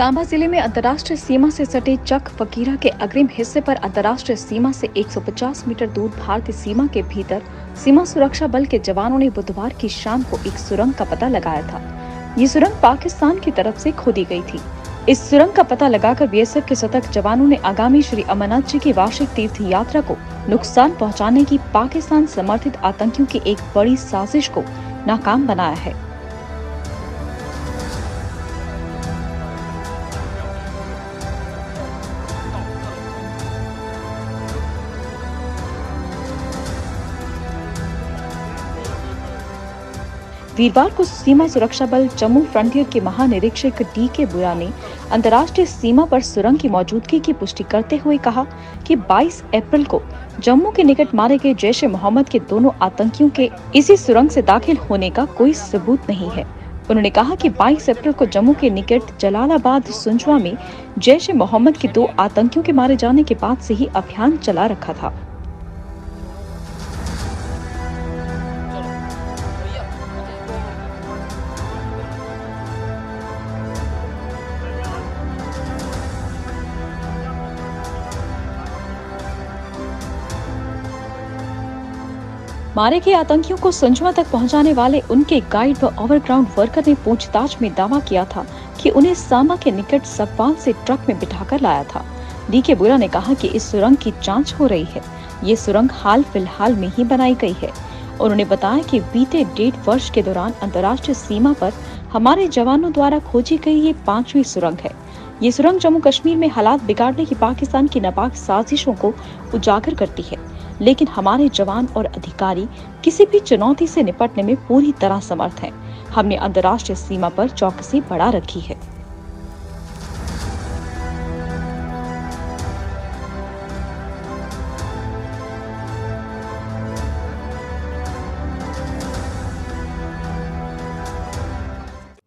सांबा जिले में अंतर्राष्ट्रीय सीमा से सटे चक फकीरा के अग्रिम हिस्से पर अंतर्राष्ट्रीय सीमा से 150 मीटर दूर भारतीय सीमा के भीतर सीमा सुरक्षा बल के जवानों ने बुधवार की शाम को एक सुरंग का पता लगाया था। ये सुरंग पाकिस्तान की तरफ से खोदी गई थी। इस सुरंग का पता लगाकर बीएसएफ के सतर्क जवानों ने आगामी श्री अमरनाथ जी की वार्षिक तीर्थ यात्रा को नुकसान पहुँचाने की पाकिस्तान समर्थित आतंकियों की एक बड़ी साजिश को नाकाम बनाया है। वीरवार को सीमा सुरक्षा बल जम्मू फ्रंटियर के महानिरीक्षक डी.के. बुया ने अंतर्राष्ट्रीय सीमा पर सुरंग की मौजूदगी की पुष्टि करते हुए कहा कि 22 अप्रैल को जम्मू के निकट मारे गए जैश ए मोहम्मद के दोनों आतंकियों के इसी सुरंग से दाखिल होने का कोई सबूत नहीं है। उन्होंने कहा कि 22 अप्रैल को जम्मू के निकट जलालाबाद सुंजवा में जैश ए मोहम्मद के 2 आतंकियों के मारे जाने के बाद से ही अभियान चला रखा था। मारे गए आतंकियों को संजुआ तक पहुंचाने वाले उनके गाइड व ओवरग्राउंड वर्कर ने पूछताछ में दावा किया था कि उन्हें सांबा के निकट सकवाल से ट्रक में बिठाकर लाया था। डी.के. बुरा ने कहा कि इस सुरंग की जांच हो रही है। ये सुरंग हाल फिलहाल में ही बनाई गई है। उन्होंने बताया कि बीते 1.5 वर्ष के दौरान अंतर्राष्ट्रीय सीमा पर हमारे जवानों द्वारा खोजी गई ये 5वीं सुरंग है। ये सुरंग जम्मू कश्मीर में हालात बिगाड़ने की पाकिस्तान की नापाक साजिशों को उजागर करती है, लेकिन हमारे जवान और अधिकारी किसी भी चुनौती से निपटने में पूरी तरह समर्थ हैं। हमने अंतर्राष्ट्रीय सीमा पर चौकसी बढ़ा रखी है।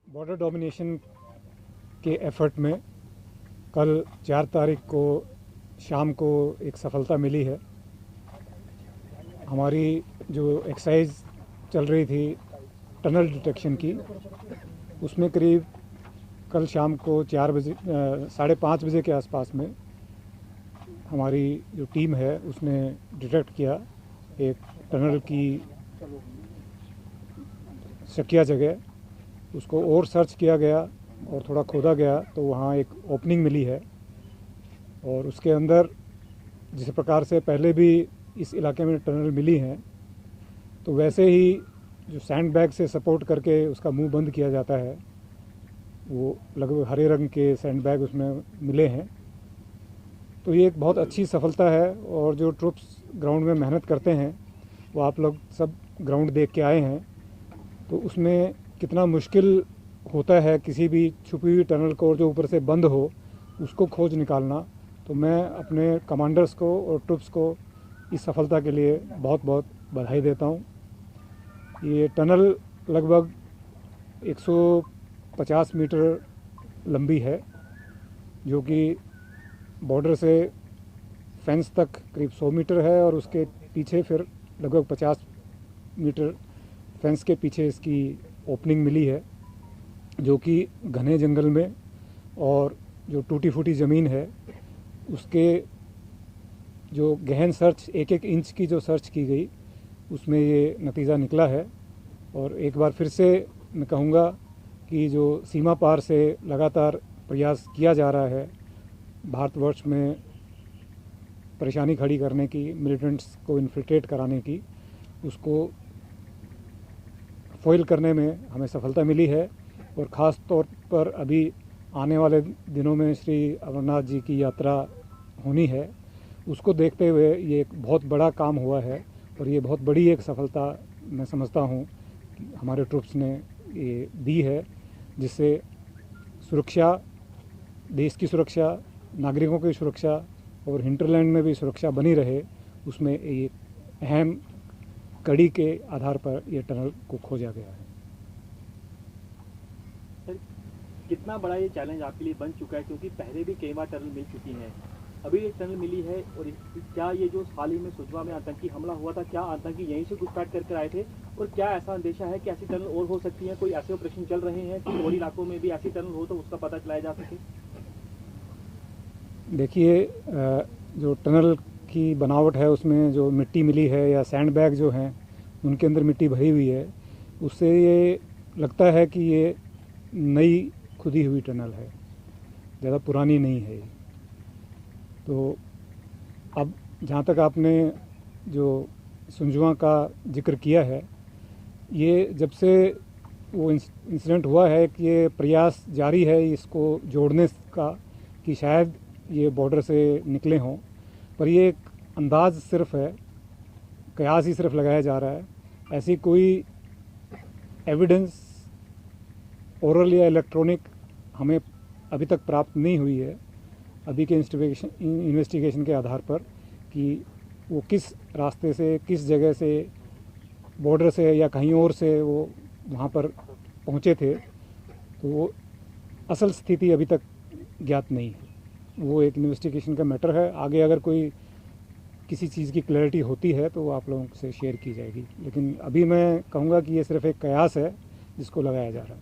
बॉर्डर डोमिनेशन के एफर्ट में कल 4 तारीख को शाम को एक सफलता मिली है। हमारी जो एक्सरसाइज चल रही थी टनल डिटेक्शन की, उसमें करीब कल शाम को 4 बजे 5:30 बजे के आसपास में हमारी जो टीम है उसने डिटेक्ट किया एक टनल की शकिया जगह। उसको और सर्च किया गया और थोड़ा खोदा गया तो वहाँ एक ओपनिंग मिली है और उसके अंदर जिस प्रकार से पहले भी इस इलाके में टनल मिली हैं तो वैसे ही जो सैंड बैग से सपोर्ट करके उसका मुंह बंद किया जाता है, वो लगभग हरे रंग के सैंड बैग उसमें मिले हैं। तो ये एक बहुत अच्छी सफलता है और जो ट्रूप्स ग्राउंड में मेहनत करते हैं वो आप लोग सब ग्राउंड देख के आए हैं, तो उसमें कितना मुश्किल होता है किसी भी छुपी हुई टनल को और जो ऊपर से बंद हो उसको खोज निकालना। तो मैं अपने कमांडर्स को और ट्रूप्स को इस सफलता के लिए बहुत बहुत बधाई देता हूँ। ये टनल लगभग 150 मीटर लंबी है, जो कि बॉर्डर से फेंस तक करीब 100 मीटर है और उसके पीछे फिर लगभग 50 मीटर फेंस के पीछे इसकी ओपनिंग मिली है, जो कि घने जंगल में और जो टूटी फूटी ज़मीन है उसके जो गहन सर्च 1-1 इंच की जो सर्च की गई उसमें ये नतीजा निकला है। और एक बार फिर से मैं कहूँगा कि जो सीमा पार से लगातार प्रयास किया जा रहा है भारतवर्ष में परेशानी खड़ी करने की, मिलिटेंट्स को इन्फिल्ट्रेट कराने की, उसको फॉइल करने में हमें सफलता मिली है। और ख़ास तौर पर अभी आने वाले दिनों में श्री अमरनाथ जी की यात्रा होनी है, उसको देखते हुए ये एक बहुत बड़ा काम हुआ है और ये बहुत बड़ी एक सफलता मैं समझता हूँ कि हमारे ट्रूप्स ने ये दी है, जिससे सुरक्षा, देश की सुरक्षा, नागरिकों की सुरक्षा और हिंटरलैंड में भी सुरक्षा बनी रहे, उसमें एक अहम कड़ी के आधार पर यह टनल को खोजा गया है। सर, कितना बड़ा ये चैलेंज आपके लिए बन चुका है, क्योंकि पहले भी कई बार टनल मिल चुकी हैं, अभी एक टनल मिली है, और क्या ये जो हाल ही में सुजवा में आतंकी हमला हुआ था, क्या आतंकी यहीं से घुसपैठ करके आए थे, और क्या ऐसा अंदेशा है कि ऐसी टनल और हो सकती है? कोई ऐसे ऑपरेशन चल रहे हैं कि और इलाकों में भी ऐसी टनल हो तो उसका पता चलाया जा सके? देखिए जो टनल की बनावट है उसमें जो मिट्टी मिली है या सैंड बैग जो हैं उनके अंदर मिट्टी भरी हुई है, उससे ये लगता है कि ये नई खुदी हुई टनल है, ज़्यादा पुरानी नहीं है। तो अब जहाँ तक आपने जो सुंजवा का जिक्र किया है, ये जब से वो इंसिडेंट हुआ है कि ये प्रयास जारी है इसको जोड़ने का कि शायद ये बॉर्डर से निकले हों, पर ये एक अंदाज़ सिर्फ है, कयास ही सिर्फ लगाया जा रहा है। ऐसी कोई एविडेंस ओरल या इलेक्ट्रॉनिक हमें अभी तक प्राप्त नहीं हुई है अभी के इन्वेस्टिगेशन के आधार पर कि वो किस रास्ते से, किस जगह से, बॉर्डर से या कहीं और से वो वहाँ पर पहुँचे थे। तो वो असल स्थिति अभी तक ज्ञात नहीं है, वो एक इन्वेस्टिगेशन का मैटर है। आगे अगर कोई किसी चीज़ की क्लैरिटी होती है तो वो आप लोगों से शेयर की जाएगी, लेकिन अभी मैं कहूँगा कि ये सिर्फ एक कयास है जिसको लगाया जा रहा है।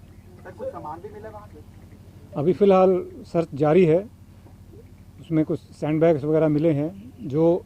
कुछ सामान भी मिला वहाँ पे? अभी फ़िलहाल सर्च जारी है, उसमें कुछ सैंड बैग्स वगैरह मिले हैं जो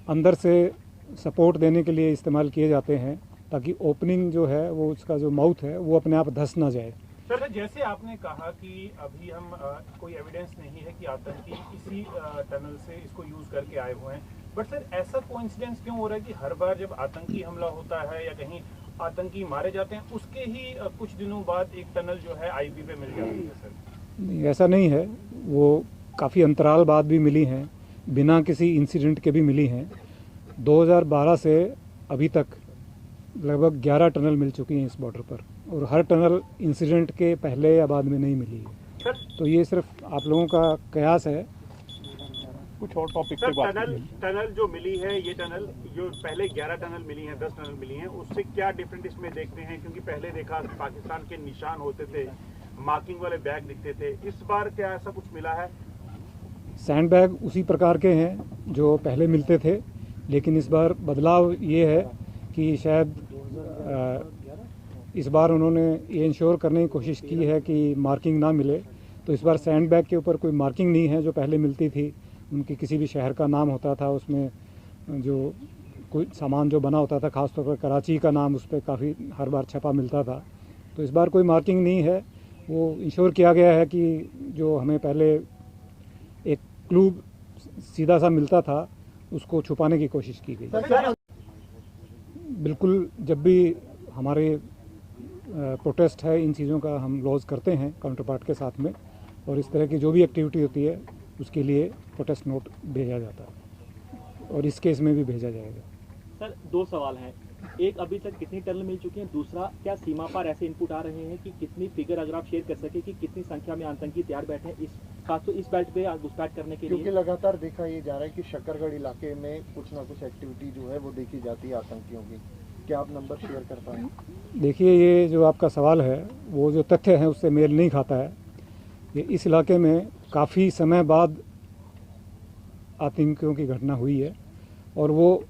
अंदर से सपोर्ट देने के लिए इस्तेमाल किए जाते हैं ताकि ओपनिंग जो है वो उसका जो माउथ है वो अपने आप धंस ना जाए। सर, जैसे आपने कहा कि अभी हम कोई एविडेंस नहीं है कि आतंकी इसी टनल से इसको यूज करके आए हुए हैं, बट सर ऐसा कोइंसिडेंस क्यों हो रहा है कि हर बार जब आतंकी हमला होता है या कहीं आतंकी मारे जाते हैं उसके ही कुछ दिनों बाद एक टनल जो है आईबी पे मिल जाती है? सर नहीं, ऐसा नहीं है, वो काफ़ी अंतराल बाद भी मिली हैं, बिना किसी इंसिडेंट के भी मिली हैं। 2012 से अभी तक लगभग 11 टनल मिल चुकी हैं इस बॉर्डर पर, और हर टनल इंसिडेंट के पहले या बाद में नहीं मिली है। तो ये सिर्फ आप लोगों का कयास है। कुछ और टॉपिक पे बात टनल जो मिली है, ये टनल जो पहले 11 टनल मिली हैं, 10 टनल मिली हैं, उससे क्या डिफरेंट इसमें देखते हैं? क्योंकि पहले देखा पाकिस्तान के निशान होते थे, मार्किंग वाले बैग दिखते थे, इस बार क्या ऐसा कुछ मिला है? सैंड बैग उसी प्रकार के हैं जो पहले मिलते थे, लेकिन इस बार बदलाव ये है कि शायद इस बार उन्होंने ये इंश्योर करने की कोशिश की है कि मार्किंग ना मिले। तो इस बार सैंड बैग के ऊपर कोई मार्किंग नहीं है जो पहले मिलती थी, उनकी किसी भी शहर का नाम होता था, उसमें जो कोई सामान जो बना होता था, ख़ासतौर पर कराची का नाम उस पर काफ़ी हर बार छपा मिलता था। तो इस बार कोई मार्किंग नहीं है, वो इंश्योर किया गया है कि जो हमें पहले एक क्लू सीधा सा मिलता था उसको छुपाने की कोशिश की गई। बिल्कुल, जब भी हमारे प्रोटेस्ट है इन चीज़ों का हम लॉज करते हैं काउंटर पार्ट के साथ में, और इस तरह की जो भी एक्टिविटी होती है उसके लिए प्रोटेस्ट नोट भेजा जाता है, और इस केस में भी भेजा जाएगा। सर 2 सवाल हैं, एक अभी तक कितनी टनल मिल चुकी हैं, दूसरा क्या सीमा पर ऐसे इनपुट आ रहे हैं कि कितनी फिगर अगर आप शेयर कर सके कि कितनी संख्या में आतंकी तैयार बैठे हैं इस बेल्ट पे घुसपैठ करने के लिए? क्योंकि लगातार देखा ये जा रहा है कि शकरगढ़ इलाके में कुछ ना कुछ एक्टिविटी जो है वो देखी जाती है आतंकियों की, क्या आप नंबर शेयर कर पाएँ? देखिए, ये जो आपका सवाल है वो जो तथ्य है उससे मेल नहीं खाता है। ये इस इलाके में काफ़ी समय बाद आतंकियों की घटना हुई है, और वो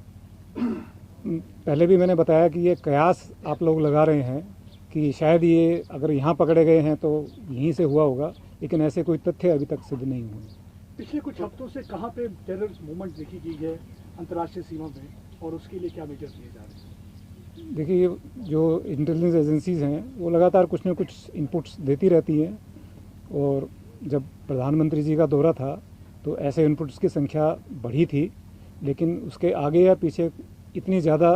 पहले भी मैंने बताया कि ये कयास आप लोग लगा रहे हैं कि शायद ये अगर यहाँ पकड़े गए हैं तो यहीं से हुआ होगा, लेकिन ऐसे कोई तथ्य अभी तक सिद्ध नहीं हुए। पिछले कुछ हफ्तों से कहाँ पे टेरर मूवमेंट देखी गई है अंतर्राष्ट्रीय सीमा पे, और उसके लिए क्या मेजर्स लिए जा रहे हैं? देखिए, ये जो इंटेलिजेंस एजेंसीज़ हैं वो लगातार कुछ न कुछ इनपुट्स देती रहती हैं, और जब प्रधानमंत्री जी का दौरा था तो ऐसे इनपुट्स की संख्या बढ़ी थी, लेकिन उसके आगे या पीछे इतनी ज़्यादा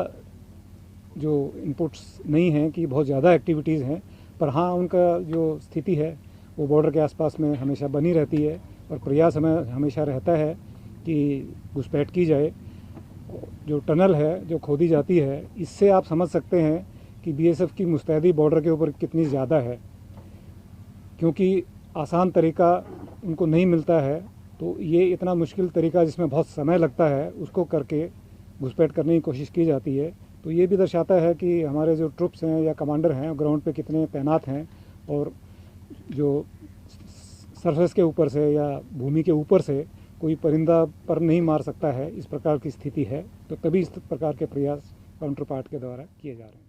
जो इनपुट्स नहीं हैं कि बहुत ज़्यादा एक्टिविटीज़ हैं। पर हाँ, उनका जो स्थिति है वो बॉर्डर के आसपास में हमेशा बनी रहती है, और प्रयास हमें हमेशा रहता है कि घुसपैठ की जाए। जो टनल है जो खोदी जाती है, इससे आप समझ सकते हैं कि बीएसएफ की मुस्तैदी बॉर्डर के ऊपर कितनी ज़्यादा है, क्योंकि आसान तरीका उनको नहीं मिलता है। तो ये इतना मुश्किल तरीका जिसमें बहुत समय लगता है उसको करके घुसपैठ करने की कोशिश की जाती है। तो ये भी दर्शाता है कि हमारे जो ट्रुप्स हैं या कमांडर हैं ग्राउंड पे कितने तैनात हैं, और जो सरफेस के ऊपर से या भूमि के ऊपर से कोई परिंदा पर नहीं मार सकता है, इस प्रकार की स्थिति है। तो तभी इस प्रकार के प्रयास काउंटर पार्ट के द्वारा किए जा रहे हैं।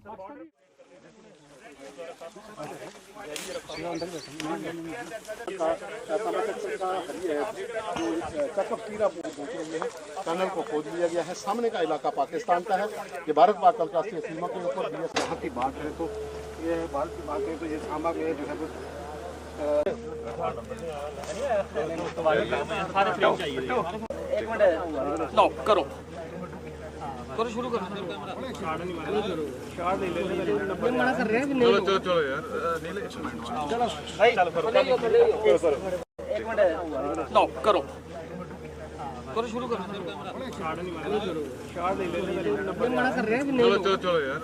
टनल को खोद लिया गया है। सामने का इलाका पाकिस्तान का है, ये भारत पाक अंतर्राष्ट्रीय सीमा के ऊपर यहाँ की बात है तो ये भारत की बात है तो ये सांबा में जो है वो लो करो करो शुरू करो मना कर रहे हैं चलो चलो चलो यार चलो भाई एक मिनट लो करो करो शुरू करो मना कर रहे हैं चलो चलो चलो यार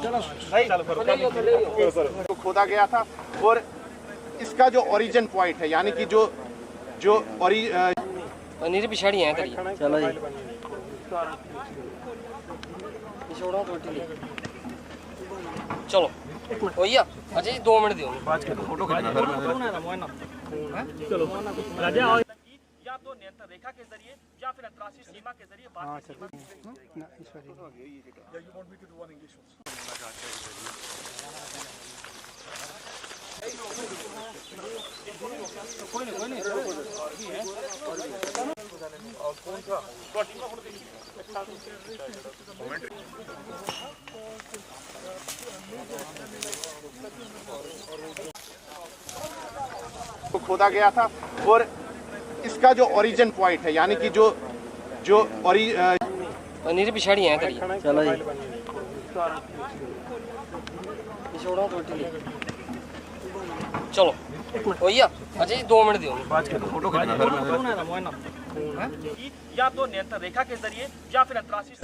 चलो भाई तो खोदा गया था और इसका जो ओरिजिन पॉइंट है यानी कि जो नीचे पिछाड़ी है तेरी चलो जी छोड़ो रोटी ले चलो भैया अच्छा जी 2 मिनट दियो फोटो खींचना चलो राजा आओ या तो नियंत्रण रेखा के जरिए या फिर अंतर्राष्ट्रीय सीमा के जरिए बात तो खोदा गया था और इसका जो ओरिजिन पॉइंट है यानी कि जो नीचे पिछाड़ी है तेरी चलो जी छोड़ो रोटी ले चलो भैया अच्छा जी 2 मिनट दियो फोटो खींचना या तो नियंत्रण रेखा के जरिए या फिर अंतर्राष्ट्रीय